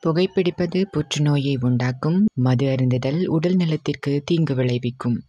புகைப்பிடிப்பது புற்றுநோயை உண்டாக்கும். மது அருந்துதல் உடல் நலத்திற்கு தீங்கு விளைவிக்கும்.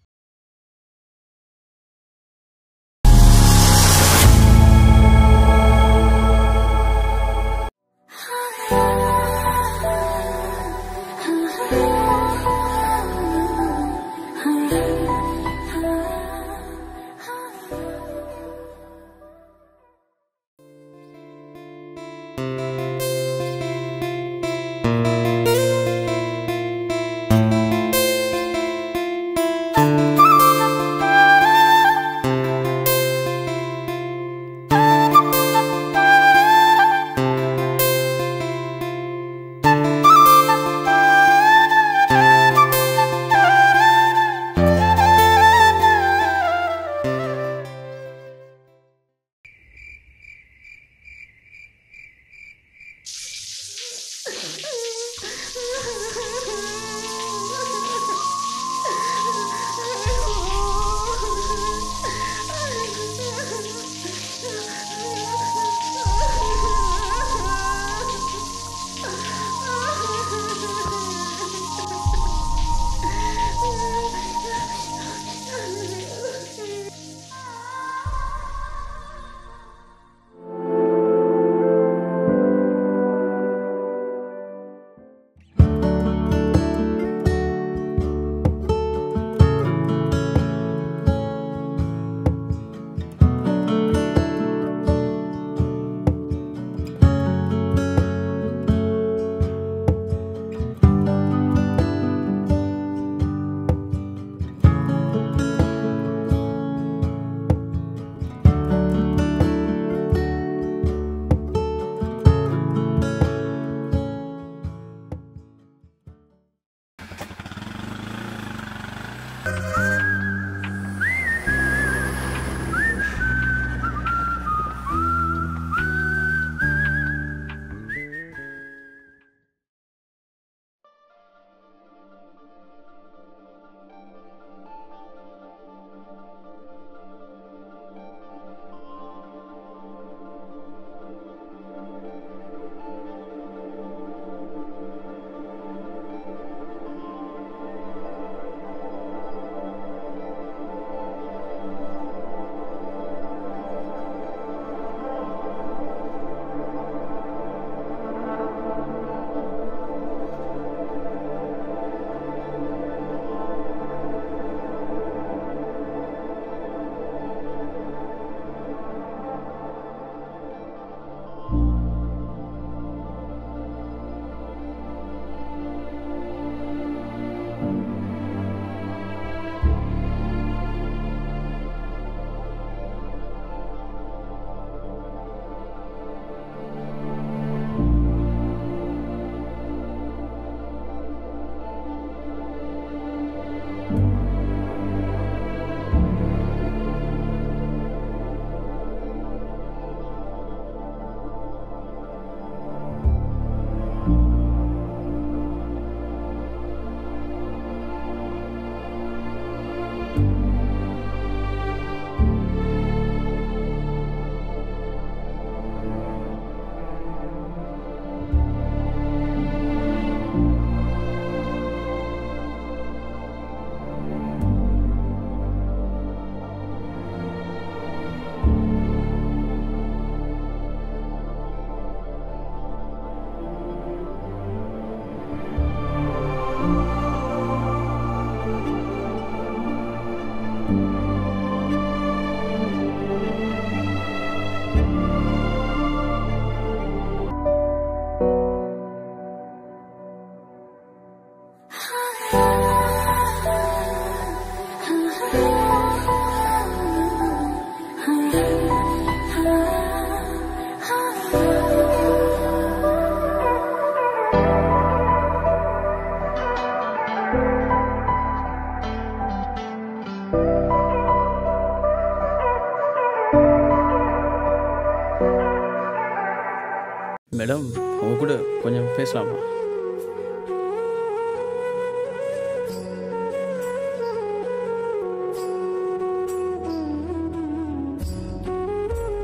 மேடம், உங்க கூட கொஞ்சம் பேசலாமா?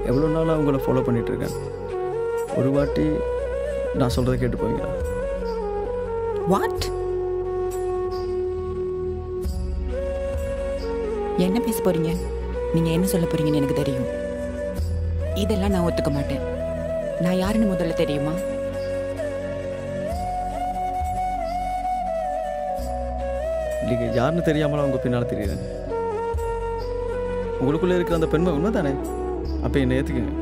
எவ்வளோ நாளாக உங்களை ஃபாலோ பண்ணிகிட்ருக்கேன். ஒரு வாட்டி நான் சொல்கிறத கேட்டு போவீங்களா? வாட்? என்ன பேச போறீங்க? நீங்க என்ன சொல்ல போறீங்கன்னு எனக்கு தெரியும். இதெல்லாம் நான் ஒத்துக்க மாட்டேன். நான் யாருன்னு முதல்ல தெரியுமா? இல்லைங்க, யாருன்னு தெரியாமலாம் உங்கள் பின்னால் தெரியுறேன். உங்களுக்குள்ளே இருக்கிற அந்த பெண்மை உண்மை தானே? அப்போ என்னை ஏற்றுக்குங்க.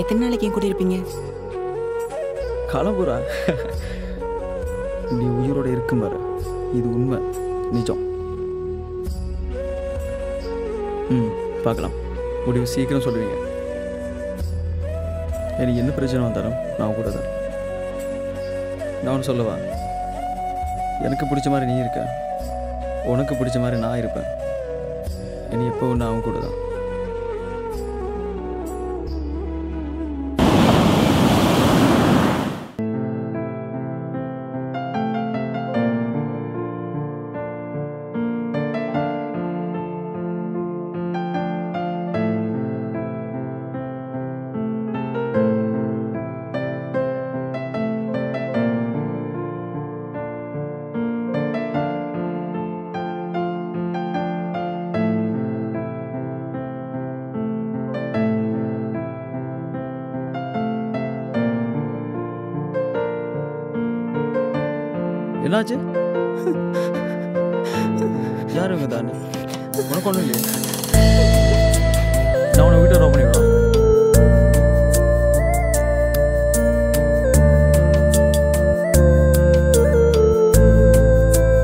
எத்தனை நாளைக்கு என் கூட இருப்பீங்க? காலம்பூரா நீ உயிரோட இருக்கும் பாரு. இது உண்மை, நிஜம். பார்க்கலாம். முடிவு சீக்கிரம் சொல்லுவீங்க. எனக்கு என்ன பிரச்சனை வந்தாலும் நான் கூட தான். நான் ஒன்று சொல்லவா? எனக்கு பிடிச்ச மாதிரி நீ இருக்க, உனக்கு பிடிச்ச மாதிரி நான் இருப்பேன். இனி எப்போ நான் அவன் கூட தான். என்னாச்சு? யாருங்க தானே? உனக்கு ஒன்றும் இல்லையா? நான் உன்னை வீட்டை ரோப் பண்ணிவிடுவேன்.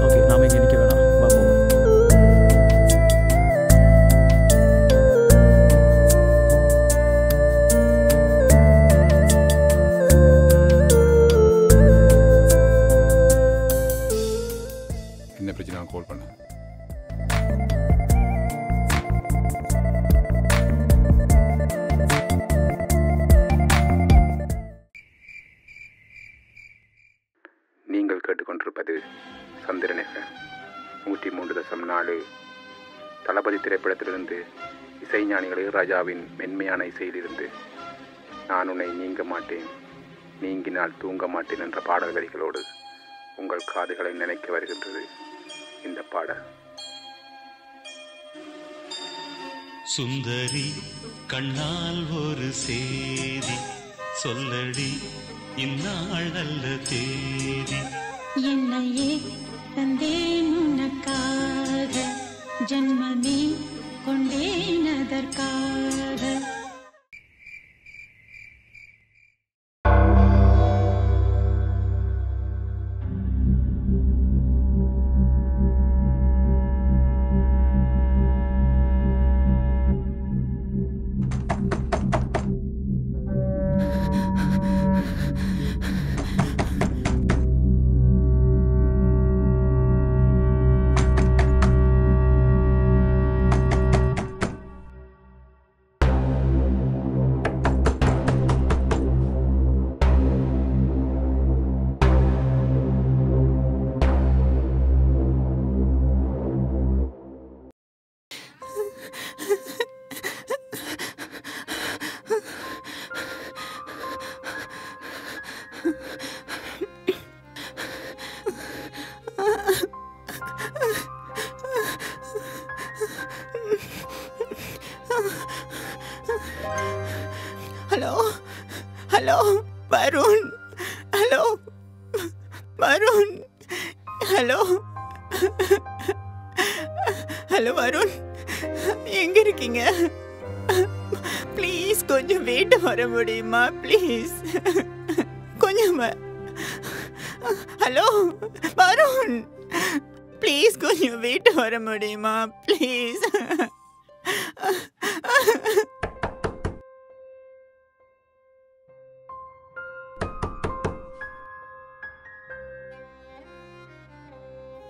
ஓகே, நாம இங்கே நிற்க வேணாம். வா போவோம். என்ன பிரச்சனை கால் பண்ண? நீங்கள் கேட்டுக்கொண்டிருப்பது சந்திரன் FM 103.4. தளபதி திரைப்படத்திலிருந்து இசைஞானிகள் இளையராஜாவின் மென்மையான இசையிலிருந்து நான் உன்னை நீங்க மாட்டேன், நீங்கினால் தூங்க மாட்டேன் என்ற பாடல் வரிகளோடு உங்கள் காதுகளை நினைக்க வருகின்றது இந்த பாடல். சுந்தரி கண்ணால் ஒரு சேதி சொல்லடி, இந்நாள் நல்ல தேதி. என்னையே தந்தேன் உனக்காக, ஜன்மமே கொண்டேன் அதற்காக. Hello hello Varun, hello Varun, hello hello Varun, எங்க இருக்கீங்க? ப்ளீஸ் கொஞ்சம் வீட்டு வர முடியுமா? ப்ளீஸ் கொஞ்சம் ஹலோ வருண், ப்ளீஸ் கொஞ்சம் வீட்டு வர முடியுமா? ப்ளீஸ்.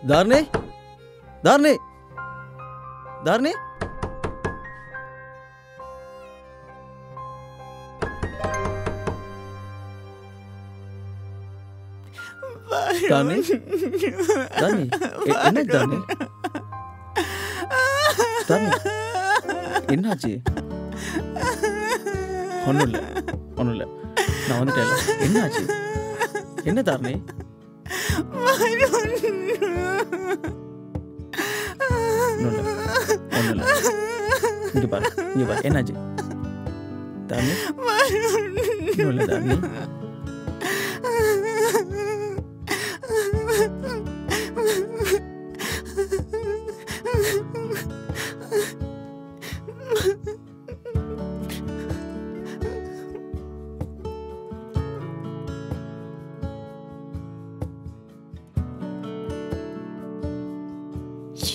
தாரணி, தாரணி, தாரணி, தாரணி, தாரணி, என்ன தாரணி? தாரணி, என்னாச்சு? ஒன்றும் இல்லை, ஒன்றும் இல்லை. நான் வந்துட்டேன். என்னாச்சு? என்ன தாரணி? இங்க பாரு, இங்க பாரு, என்னாச்சு தாரணி? தாரணி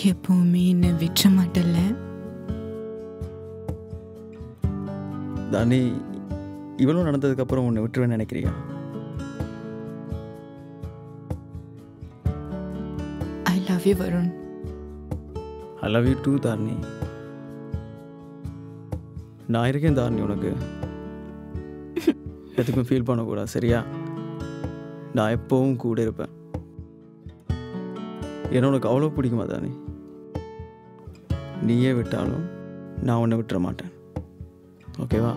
எப்பவுமே என்ன விற்ற மாட்டல. தானி, இவ்வளவு நடந்ததுக்கு அப்புறம் உன்னை விட்டுருவேன்னு நினைக்கிறியா? I love you Varun. I love you too Dharani. நான் இருக்கேன் தாரணி, உனக்கு எதுக்கும் ஃபீல் பண்ணக்கூடாது, சரியா? நான் எப்பவும் கூட இருப்பேன். என்ன உனக்கு அவ்வளோ பிடிக்குமா தானே? நீயே விட்டாலும் நான் உன்னை விட்டுற மாட்டேன், ஓகேவா?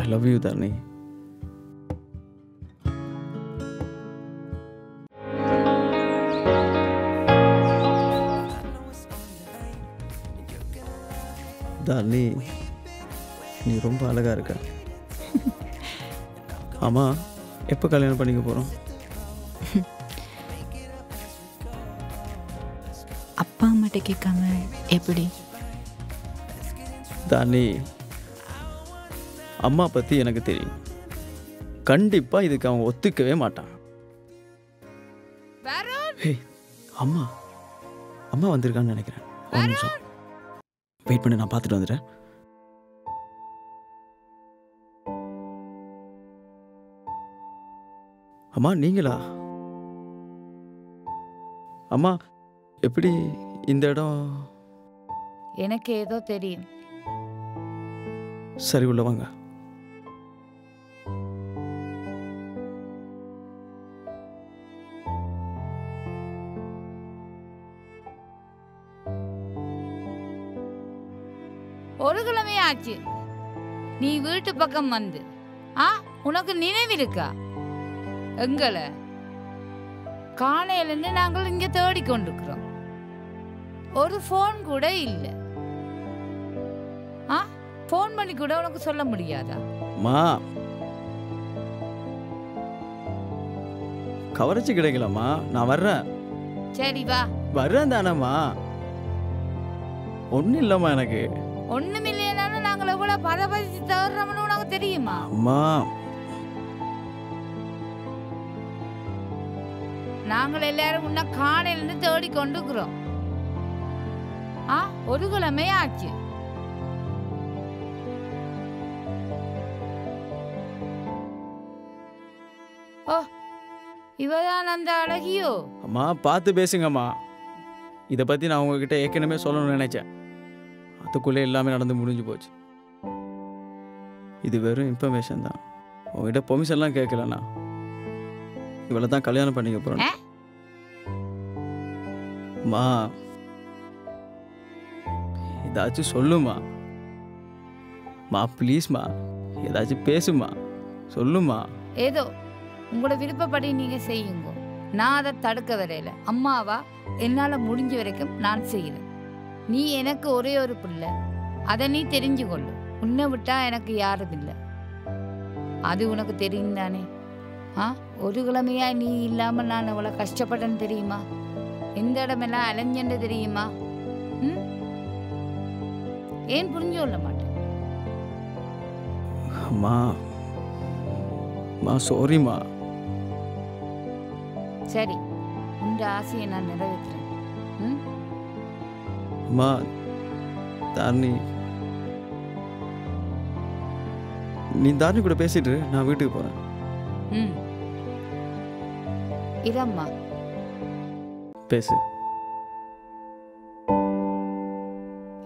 ஐ லவ் யூ தானே. தானே, நீ ரொம்ப அழகா இருக்க. ஆமா, எப்போ கல்யாணம் பண்ணிக்க போகிறோம்? அப்பா அம்மாட்ட கேட்காம எப்படி? தானே, அம்மா பற்றி எனக்கு தெரியும். கண்டிப்பாக இதுக்கு அவன் ஒத்துக்கவே மாட்டான். ஹே, அம்மா அம்மா வந்திருக்கான்னு நினைக்கிறேன். ஒரு நிமிஷம் வெயிட் பண்ணி, நான் பார்த்துட்டு வந்துடுறேன். அம்மா, நீங்களா? அம்மா, எப்படி இந்த இடம்? எனக்கு ஏதோ தெரியும். சரி, உள்ள வாங்க. ஒரு கிழமை ஆச்சு நீ வீட்டு பக்கம் வந்து. உனக்கு நினைவிருக்கா? எங்களை காலையிலிருந்து நாங்கள் இங்க தேடிக்கொண்டிருக்கிறோம். ஒரு போன் கூட இல்லை. போன் பண்ணி கூட உனக்கு சொல்ல முடியாதா? மா, கவரச்சு கிடைக்கலம்மா. நான் வர்றேன். சரி வா. வர்றேன் தானம்மா. ஒன்றும் இல்லைம்மா, எனக்கு ஒண்ணும் இல்லையானாலும் நாங்கள் எவ்வளவு பதபதிச்சு தவறுறோம்னு உனக்கு தெரியுமா? அம்மா, நாங்கள் எல்லாரும் உன்ன காலையிலிருந்து தேடி கொண்டுக்கிறோம். ஒரு கிழமை ஆச்சு. ஓ, இவதான் அந்த அழகியோ? அம்மா, பார்த்து பேசுங்கம்மா. இதை பற்றி நான் உங்ககிட்ட ஏற்கனவே சொல்லணும்னு நினைச்சேன். அதுக்குள்ளே எல்லாமே நடந்து முடிஞ்சு போச்சு. இது வெறும் இன்ஃபர்மேஷன் தான். உங்ககிட்ட பெர்மிஷன்லாம் கேட்கலண்ணா. இவளை தான் கல்யாணம் பண்ணிக்க போகிறேன். மா, ஏதாச்சும் சொல்லுமா. மா, ப்ளீஸ்மா, ஏதாச்சும் பேசுமா, சொல்லுமா. ஏதோ உங்களோட விருப்பப்படி நீங்க செய்யுங்க. நான் அதை தடுக்க வரையில. அம்மாவா என்னால முடிஞ்ச வரைக்கும் நான் செய்யறேன். நீ எனக்கு ஒரே ஒரு பிள்ளை, அதை நீ தெரிஞ்சு கொள்ளு. உன்னை விட்டா எனக்கு யாரும் இல்லை, அது உனக்கு தெரியும் தானே? ஒரு கிழமையா நீ இல்லாம நான் எவ்வளவு கஷ்டப்பட்டேன்னு தெரியுமா? எந்த இடமெல்லாம் அலைஞ்சன்னு தெரியுமா? ஏன் புரிஞ்சு கொள்ள மாட்டேன்? அம்மா, சாரிம்மா. சரி, உங்க ஆசையை நான் நிறைவேற்றுறேன். அம்மா, தாரணி, நீ தாரணி கூட பேசிட்டு நான் வீட்டுக்கு போறேன். இதம்மா பேசு.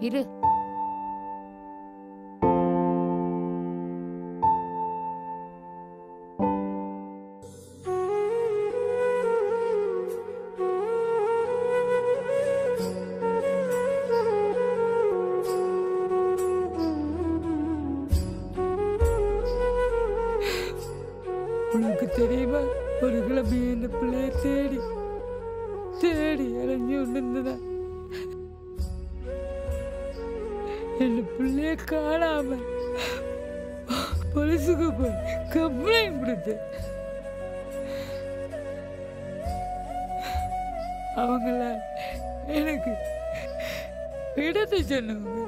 இரு. உனக்கு தெரியுமா, ஒரு கிழமை இந்த பிள்ளைய தேடி தேடி அலைஞ்சு கொண்டிருந்ததா. என் பிள்ளைய காணாம போலீஸுக்கு போய் கம்ப்ளைண்ட் கொடுத்தேன். அவங்கள எனக்கு இடத்தை சொன்னவங்க.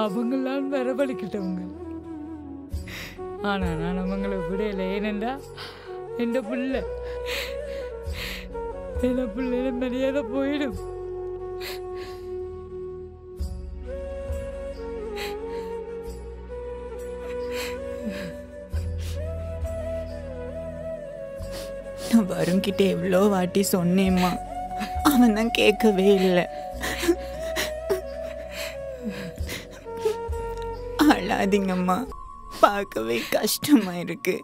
அவங்களாம் வரவழைக்கிட்டவங்க. ஆனா நான் அவங்கள விடல. ஏனென்றா என் பிள்ளை மரியாதை போயிடும். நான் வருங்கிட்ட எவ்வளோ வாட்டி சொன்னேம்மா, அவன் தான் கேட்கவே இல்லை. அழாதீங்கம்மா, பார்க்கவே கஷ்டமா இருக்கு.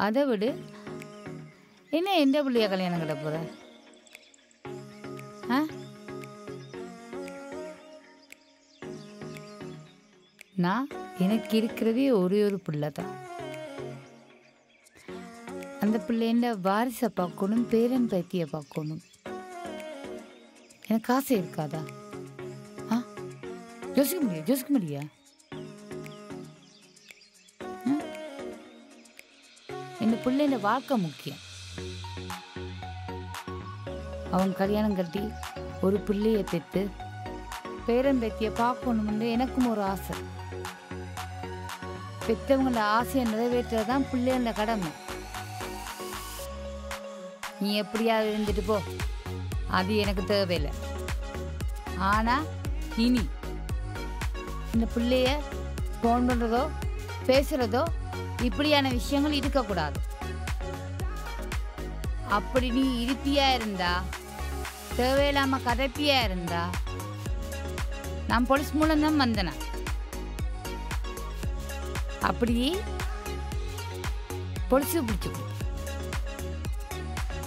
அதை விடு, என்ன எந்த பிள்ளைய கல்யாணம் கட்ட போற? நான் எனக்கு இருக்கிறதே ஒரே ஒரு பிள்ளை தான். அந்த பிள்ளைண்ட வாரிசை பார்க்கணும், பேரன் பேத்தியை பார்க்கணும். எனக்கு ஆசை இருக்காதா? யோசிக்க முடியா? இந்த பிள்ளைண்ட வாழ்க்கை முக்கியம். அவன் கல்யாணம் கட்டி ஒரு பிள்ளையை பெற்று பேரன் பேத்தியை பார்க்கணும்னு எனக்கும் ஒரு ஆசை. பெற்றவங்கள ஆசையை நிறைவேற்றதான் பிள்ளைகள கடமை. நீ எப்படியாவது இருந்துட்டு போ, அது எனக்கு தேவையில்லை. ஆனா இனி இந்த பிள்ளைய ஃபோன் பண்றதோ பேசுறதோ இப்படியான விஷயங்கள் இருக்கக்கூடாது. அப்படி நீ இருப்பியா இருந்தா, தேவையில்லாம கதைப்பியா இருந்தா, நான் போலீஸ் மூலம் தான் வந்தேன். அப்படியே பொலிசு பிடிச்சு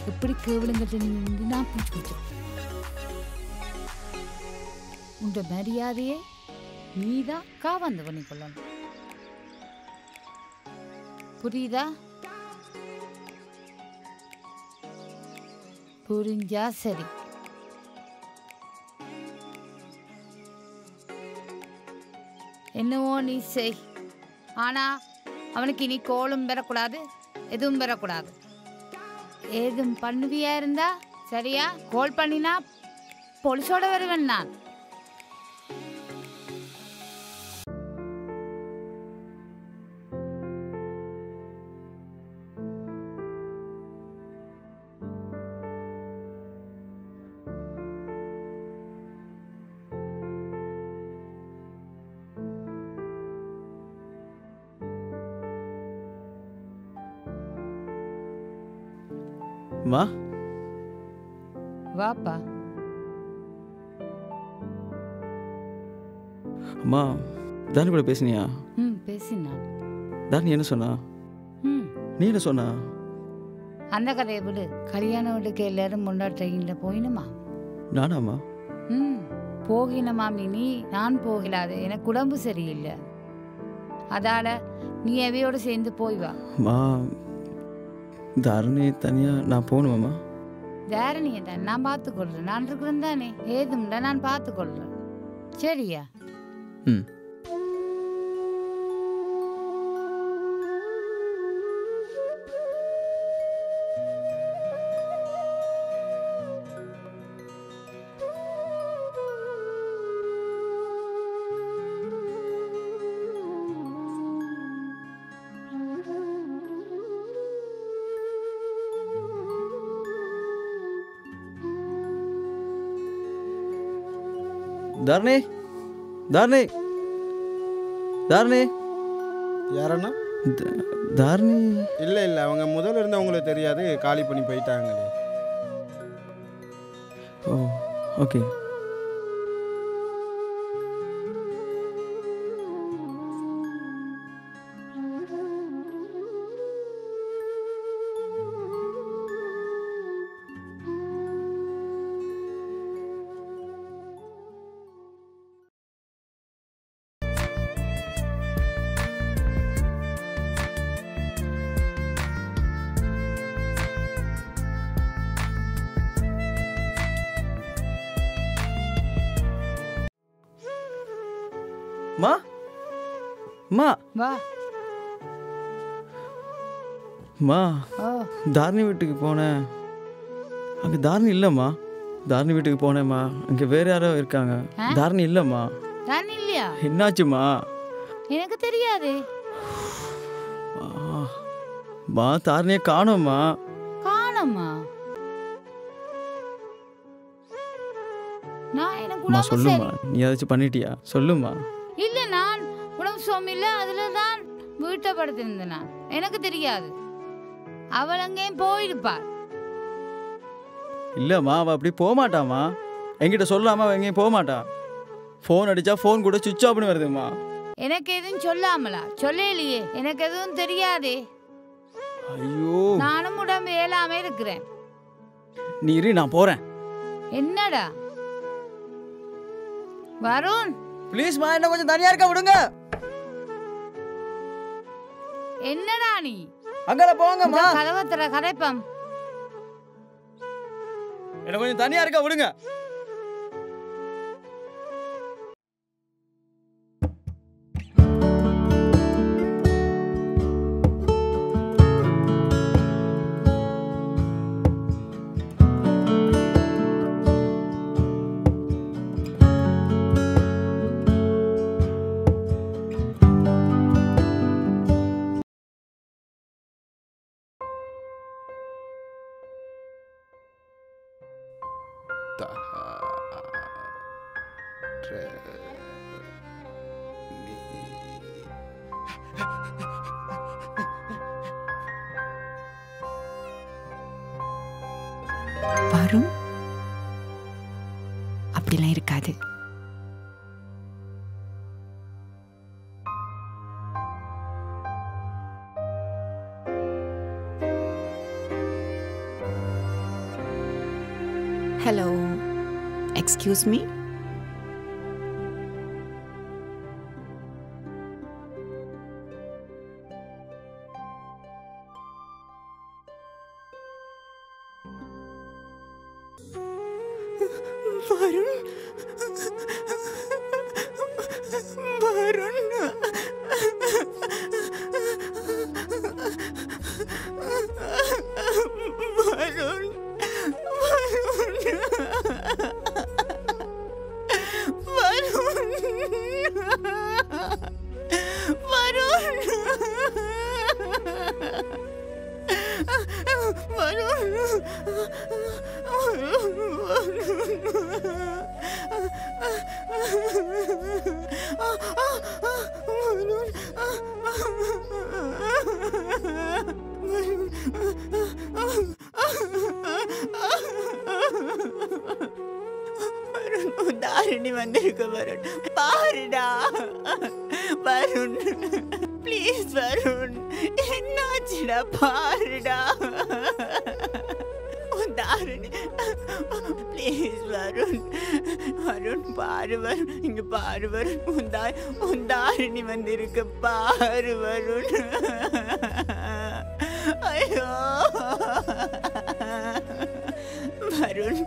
எப்படி கேவலங்கிட்ட நின்று நான் பிடிச்சு கொடுத்தேன். உண்ட மரியாதையை நீதான் காவந்து பண்ணி கொள்ளணும். புரியுதா? புரிஞ்சா சரி. என்னவோ நீ செய். ஆனா அவனுக்கு இனி கோலும் பெறக்கூடாது, எதுவும் பெறக்கூடாது. ஏதும் பண்ணுவியா இருந்தா சரியா? கோல் பண்ணினா போலீஸோட வருவேன் நான். மா வாப்பா. அம்மா, தானி கூட பேசினியா? பேசினா. தானி என்ன சொன்னா? நீ என்ன சொன்னா? அந்த கதையை விடு. கல்யாண வீட்டுக்கு எல்லாரும் முன்னா ட்ரெயினில் போயினுமா? நானாம்மா? போகின மாமி. நீ நான் போகலாது, எனக்கு உடம்பு சரியில்லை. அதால நீ எவையோடு சேர்ந்து போய் வா. மா, தாரணி தனியா நான் போகணுமாம்மா? தாரணியை தான் நான் பார்த்துக்கொள்றேன். நான் இருக்கிறேன் தானே, ஏதும்ல நான் பார்த்துக்கொள்றேன். சரியா? தாரணி, தாரணி, தாரணி. யாரண்ணா? தாரணி இல்லை இல்லை, அவங்க முதல்ல இருந்தவங்களுக்கு தெரியாது, காலி பண்ணி போயிட்டாங்களே. ஓ, ஓகே. மா மா வா. மா ஓ தாரணி வீட்டுக்கு போனேன். அங்கே தாரணி இல்லைம்மா. தாரணி வீட்டுக்கு போனேம்மா. அங்கே வேற யாரோ இருக்காங்க. தாரணி இல்லைம்மா. தாரணி இல்லையா? என்னாச்சுமா? எனக்கு தெரியாது. மா தாரணியை காணோம்மா. காணோமா? நான் எனக்கு அம்மா உடம்பு சொல்லுமா, சரி. நீ ஏதாச்சும் பண்ணிட்டியா? சொல்லுமா. இல்ல, நான் உடம்பு சோமில்ல, அதுல தான் வீட்டை படுத்திருந்தேன். நான் எனக்கு தெரியாது. அவள் அங்கேயும் போயிருப்பாள். இல்லைம்மா, அவள் அப்படி போக மாட்டாம்மா. என்கிட்ட சொல்லாமல் அவள் எங்கேயும் போக மாட்டா. ஃபோன் அடித்தா ஃபோன் கூட சுவிட்ச் ஆஃப்னு வருதும்மா. எனக்கு எதுவும் சொல்லாமலா? சொல்லலையே, எனக்கு எதுவும் தெரியாதே. ஐயோ, நானும் உடம்பு ஏலாம இருக்கிறேன். நீ இரு, நான் போகிறேன். என்னடா வருண், ப்ளீஸ்மா, என்ன கொஞ்சம் தனியாக இருக்க விடுங்க. என்னடா நீ? அங்கே போங்கம்மா. கதவை தர கதைப்பம். என்ன கொஞ்சம் தனியாக இருக்க விடுங்க. வருண், அப்படிலாம் இருக்காது. Hello, excuse me. Varun, Varun, Varun, Dharani வந்திருக்க வருண், பாருடா வருண், ப்ளீஸ் வருண், என்னாச்சுடா பாருடா. தாரணி ப்ளீஸ் வருண், வருண் பாரு வருண், இங்க பாரு வருண், உன் தாரணி வந்திருக்க பாரு வருண். ஐயோ வருண்,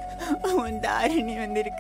உன் தாரணி வந்திருக்க